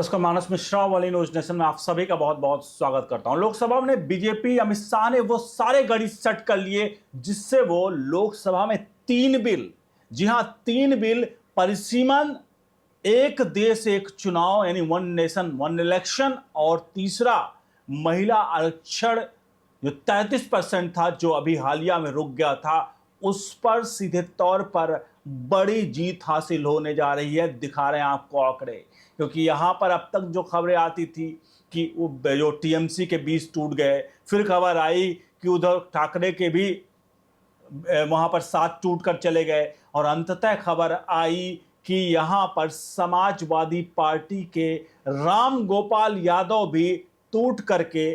नमस्कार, मानस मिश्रा वाली news nation में आप सभी का बहुत बहुत स्वागत करता हूं। लोकसभा में बीजेपी अमित शाह ने वो सारे गढ़ी सेट कर लिए जिससे वो लोकसभा में 3 बिल, जी हां 3 बिल परिसीमन, एक देश एक चुनाव यानी वन नेशन वन इलेक्शन, और तीसरा महिला आरक्षण जो 33% था, जो अभी हालिया में रुक गया था, उस पर सीधे तौर पर बड़ी जीत हासिल होने जा रही है। दिखा रहे हैं आपको आंकड़े, क्योंकि यहां पर अब तक जो खबरें आती थी कि वो जो टीएमसी के बीच टूट गए, फिर खबर आई कि उधर ठाकरे के भी वहां पर साथ टूट कर चले गए, और अंततः खबर आई कि यहां पर समाजवादी पार्टी के राम गोपाल यादव भी टूट करके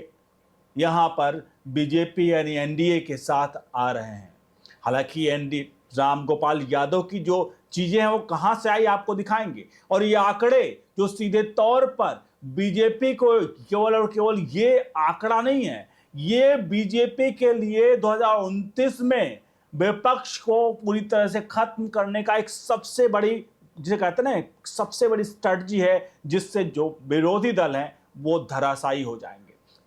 यहां पर बीजेपी यानी एनडीए के साथ आ रहे हैं। हालांकि एनडी राम गोपाल यादव की जो चीजें हैं वो कहां से आई आपको दिखाएंगे, और ये आंकड़े जो सीधे तौर पर बीजेपी को केवल और केवल ये आंकड़ा नहीं है, ये बीजेपी के लिए 2029 में विपक्ष को पूरी तरह से खत्म करने का एक सबसे बड़ी, जिसे कहते हैं ना, सबसे बड़ी स्ट्रेटजी है, जिससे जो विरोधी दल हैं वो धराशायी हो जाएंगे।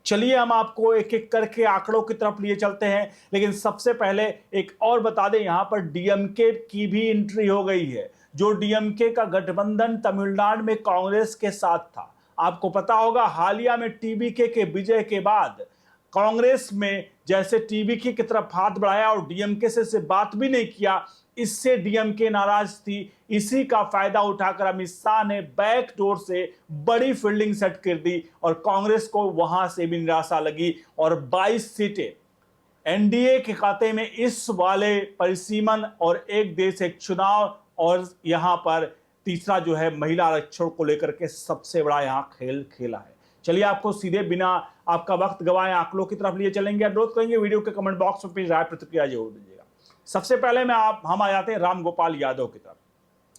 चलिए हम आपको एक एक करके आंकड़ों की तरफ लिए चलते हैं, लेकिन सबसे पहले एक और बता दें, यहां पर डीएमके की भी एंट्री हो गई है। जो डीएमके का गठबंधन तमिलनाडु में कांग्रेस के साथ था, आपको पता होगा हालिया में टीबीके के विजय के बाद कांग्रेस में जैसे टीबीके की तरफ हाथ बढ़ाया और डीएमके से बात भी नहीं किया, इससे डीएमके नाराज थी। इसी का फायदा उठाकर अमित शाह ने बैक डोर से बड़ी फील्डिंग सेट कर दी और कांग्रेस को वहां से भी निराशा लगी, और 22 सीटें एनडीए के खाते में इस वाले परिसीमन और एक देश एक चुनाव, और यहां पर तीसरा जो है महिला आरक्षण को लेकर के सबसे बड़ा यहां खेल खेला है। चलिए आपको सीधे बिना आपका वक्त गवाए आंकड़ों की तरफ लिए चलेंगे। अनुरोध करेंगे वीडियो के कमेंट बॉक्स में राय प्रतिक्रिया जरूर दीजिएगा। सबसे पहले हम आ जाते हैं राम गोपाल यादव की तरफ।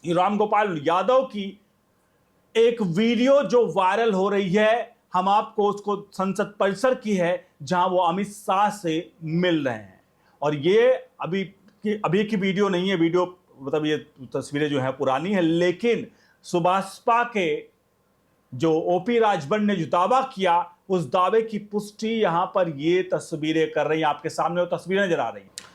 ये राम गोपाल यादव की एक वीडियो जो वायरल हो रही है, हम आपको उसको संसद परिसर की है, जहां वो अमित शाह से मिल रहे हैं, और ये अभी की वीडियो नहीं है, वीडियो मतलब ये तस्वीरें जो है पुरानी है, लेकिन सुभाषपा के जो ओपी राजभर ने जो दावा किया, उस दावे की पुष्टि यहां पर ये तस्वीरें कर रही हैं। आपके सामने वो तस्वीरें नजर आ रही हैं।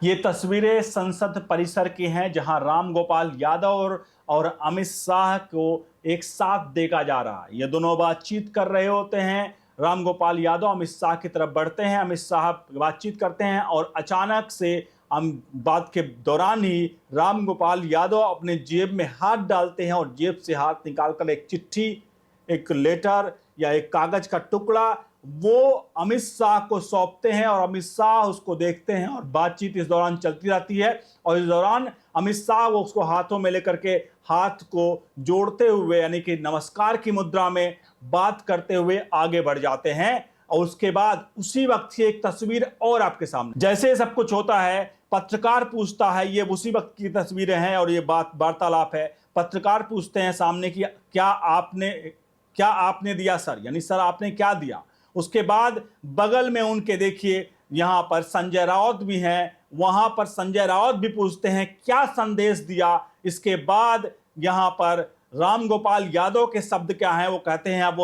ये तस्वीरें संसद परिसर की हैं, जहां राम गोपाल यादव और अमित शाह को एक साथ देखा जा रहा है। ये दोनों बातचीत कर रहे होते हैं। राम गोपाल यादव अमित शाह की तरफ बढ़ते हैं, अमित शाह बातचीत करते हैं, और अचानक से हम बात के दौरान ही राम गोपाल यादव अपने जेब में हाथ डालते हैं, और जेब से हाथ निकालकर एक चिट्ठी, एक लेटर या एक कागज का टुकड़ा वो अमित शाह को सौंपते हैं, और अमित शाह उसको देखते हैं, और बातचीत इस दौरान चलती रहती है। और इस दौरान अमित शाह वो उसको हाथों में लेकर के हाथ को जोड़ते हुए यानी कि नमस्कार की मुद्रा में बात करते हुए आगे बढ़ जाते हैं। और उसके बाद उसी वक्त की एक तस्वीर और आपके सामने, जैसे सब कुछ होता है, पत्रकार पूछता है, ये उसी वक्त की तस्वीरें हैं और ये बात वार्तालाप है। पत्रकार पूछते हैं सामने की, क्या आपने दिया सर, यानी सर आपने क्या दिया। उसके बाद बगल में उनके देखिए यहां पर संजय राउत भी हैं, वहां पर संजय राउत भी पूछते हैं क्या संदेश दिया। इसके बाद यहां पर राम गोपाल यादव के शब्द क्या हैं, वो कहते हैं अब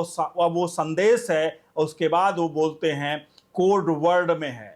वो संदेश है, और उसके बाद वो बोलते हैं कोड वर्ड में है।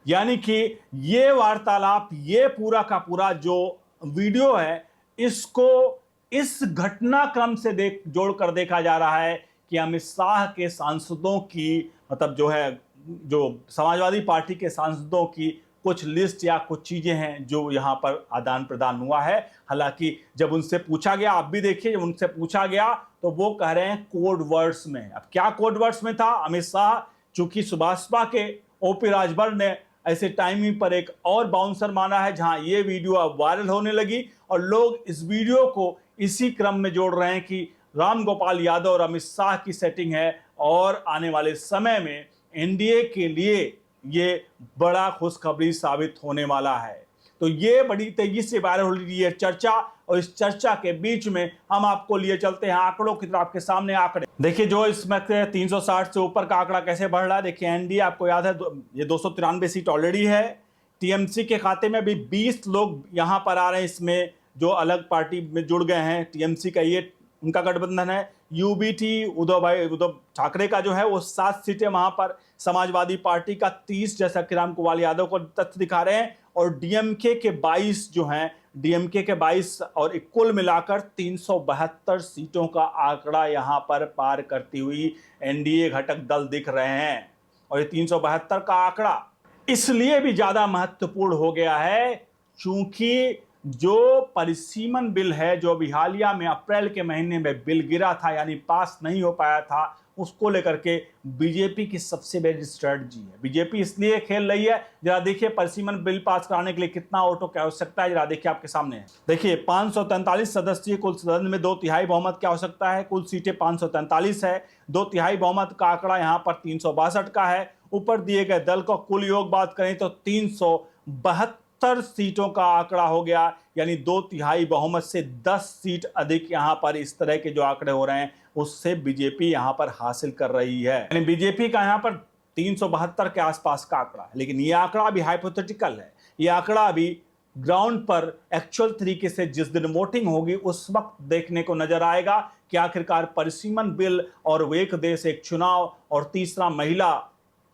यानी कि ये वार्तालाप, ये पूरा का पूरा जो वीडियो है, इसको इस घटनाक्रम से जोड़कर देखा जा रहा है कि अमित शाह के सांसदों की, मतलब जो है, जो समाजवादी पार्टी के सांसदों की कुछ लिस्ट या कुछ चीजें हैं जो यहां पर आदान प्रदान हुआ है। हालांकि जब उनसे पूछा गया, आप भी देखिए, जब उनसे पूछा गया तो वो कह रहे हैं कोड वर्ड्स में। अब क्या कोड वर्ड्स में था? अमित शाह चूंकि सुभाषपा के ओपी राजभर ने ऐसे टाइमिंग पर एक और बाउंसर माना है, जहां ये वीडियो अब वायरल होने लगी, और लोग इस वीडियो को इसी क्रम में जोड़ रहे हैं कि राम गोपाल यादव और अमित शाह की सेटिंग है, और आने वाले समय में एनडीए के लिए ये बड़ा खुशखबरी साबित होने वाला है। तो ये बड़ी तेजी से वायरल हो रही है चर्चा, और इस चर्चा के बीच में हम आपको लिए चलते हैं आंकड़ों की तरफ। आपके सामने आंकड़े देखिए, जो इसमें 360 से ऊपर का आंकड़ा कैसे बढ़ रहा है। देखिए एनडीए, आपको याद है, ये 293 सीट ऑलरेडी है। टीएमसी के खाते में भी 20 लोग यहां पर आ रहे हैं, इसमें जो अलग पार्टी में जुड़ गए हैं। टीएमसी का ये उनका गठबंधन है। यूबीटी उद्धव ठाकरे का जो है वो 7 सीटें वहां पर, समाजवादी पार्टी का 30 जैसा कि राम गोपाल यादव को तथ्य दिखा रहे हैं, और डीएमके के 22 जो हैं, डीएमके के 22 और कुल मिलाकर 372 सीटों का आंकड़ा यहां पर पार करती हुई एनडीए घटक दल दिख रहे हैं। और ये 372 का आंकड़ा इसलिए भी ज्यादा महत्वपूर्ण हो गया है क्योंकि जो परिसीमन बिल है, जो अभी हालिया में अप्रैल के महीने में बिल गिरा था यानी पास नहीं हो पाया था, उसको लेकर के बीजेपी की सबसे बड़ी स्ट्रेटजी है। बीजेपी इसलिए खेल रही है, जरा देखिए परिसीमन बिल पास कराने के लिए कितना वोटों की आवश्यकता है, जरा देखिए आपके सामने है। देखिए 543 सदस्यीय कुल सदन में 2/3 बहुमत की आवश्यकता है। कुल सीटें 543 है, 2/3 बहुमत का आंकड़ा यहाँ पर 362 का है। ऊपर दिए गए दल का कुल योग बात करें तो 372 सीटों का आंकड़ा हो गया, यानी 2/3 बहुमत से 10 सीट अधिक यहां पर इस तरह के जो आंकड़े हो रहे हैं उससे बीजेपी यहां पर हासिल कर रही है। यानी बीजेपी का यहां पर 372 के आसपास का आंकड़ा है, लेकिन यह आंकड़ा अभी हाइपोथेटिकल है। यह आंकड़ा अभी ग्राउंड पर एक्चुअल तरीके से जिस दिन वोटिंग होगी उस वक्त देखने को नजर आएगा कि आखिरकार परिसीमन बिल और एक देश एक चुनाव और तीसरा महिला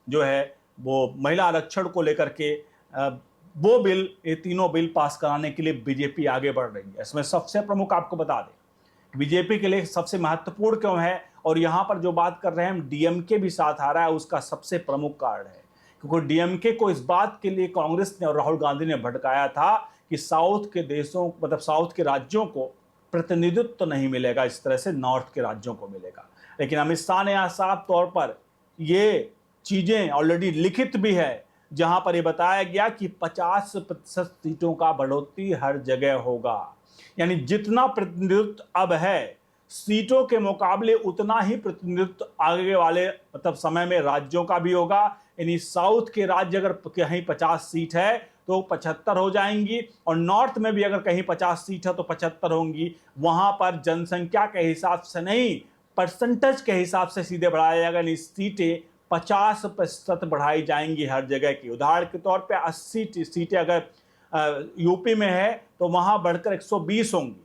जो है वो महिला आरक्षण को लेकर के वो बिल, ये तीनों बिल पास कराने के लिए बीजेपी आगे बढ़ रही है। इसमें सबसे प्रमुख आपको बता दें बीजेपी के लिए सबसे महत्वपूर्ण क्यों है, और यहां पर जो बात कर रहे हैं हम डीएमके भी साथ आ रहा है, उसका सबसे प्रमुख कारण है क्योंकि डीएमके को इस बात के लिए कांग्रेस ने और राहुल गांधी ने भड़काया था कि साउथ के देशों मतलब साउथ के राज्यों को प्रतिनिधित्व तो नहीं मिलेगा इस तरह से नॉर्थ के राज्यों को मिलेगा। लेकिन अमित शाह ने यहाँ साफ तौर पर ये चीजें ऑलरेडी लिखित भी है जहां पर यह बताया गया कि 50% सीटों का बढ़ोतरी हर जगह होगा, यानी जितना प्रतिनिधित्व अब है सीटों के मुकाबले उतना ही प्रतिनिधित्व आगे वाले मतलब समय में राज्यों का भी होगा। यानी साउथ के राज्य अगर कहीं 50 सीट है तो 75 हो जाएंगी, और नॉर्थ में भी अगर कहीं 50 सीट है तो 75 होंगी। वहां पर जनसंख्या के हिसाब से नहीं, परसेंटेज के हिसाब से सीधे बढ़ाया जाएगा, यानी सीटें 50% बढ़ाई जाएंगी हर जगह की। उदाहरण के तौर पे 80 सीटें अगर यूपी में है तो वहां बढ़कर 120 होंगी।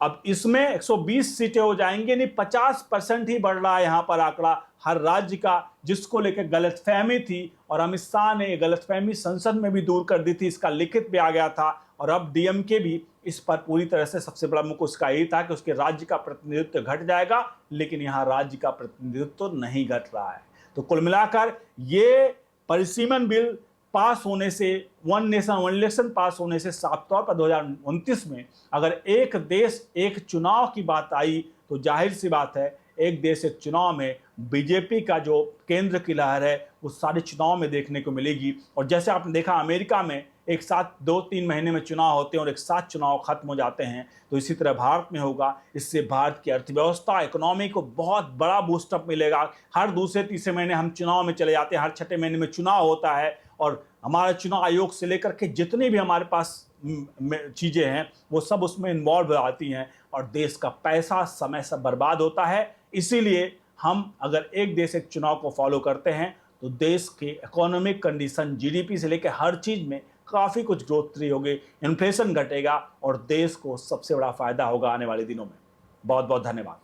अब इसमें 120 सीटें हो जाएंगी, यानी 50% ही बढ़ रहा है यहां पर आंकड़ा हर राज्य का, जिसको लेकर गलतफहमी थी और अमित शाह ने गलतफहमी संसद में भी दूर कर दी थी, इसका लिखित भी आ गया था। और अब डीएमके भी इस पर पूरी तरह से सबसे बड़ा मुख उसका यही था कि उसके राज्य का प्रतिनिधित्व घट जाएगा, लेकिन यहाँ राज्य का प्रतिनिधित्व नहीं घट रहा है। तो कुल मिलाकर ये परिसीमन बिल पास होने से, वन नेशन वन इलेक्शन पास होने से साफ तौर पर 2029 में अगर एक देश एक चुनाव की बात आई तो जाहिर सी बात है एक देश एक चुनाव में बीजेपी का जो केंद्र की लहर है वो सारे चुनाव में देखने को मिलेगी। और जैसे आपने देखा अमेरिका में एक साथ 2-3 महीने में चुनाव होते हैं और एक साथ चुनाव खत्म हो जाते हैं, तो इसी तरह भारत में होगा। इससे भारत की अर्थव्यवस्था इकोनॉमी को बहुत बड़ा बूस्टअप मिलेगा। हर दूसरे तीसरे महीने हम चुनाव में चले जाते हैं, हर छठे महीने में चुनाव होता है, और हमारा चुनाव आयोग से लेकर के जितनी भी हमारे पास चीज़ें हैं वो सब उसमें इन्वॉल्व हो जाती हैं और देश का पैसा समय से बर्बाद होता है। इसीलिए हम अगर एक देश एक चुनाव को फॉलो करते हैं तो देश के इकोनॉमिक कंडीशन, जीडीपी से लेकर हर चीज़ में काफ़ी कुछ ग्रोथ होगी, इन्फ्लेशन घटेगा और देश को सबसे बड़ा फायदा होगा आने वाले दिनों में। बहुत बहुत धन्यवाद।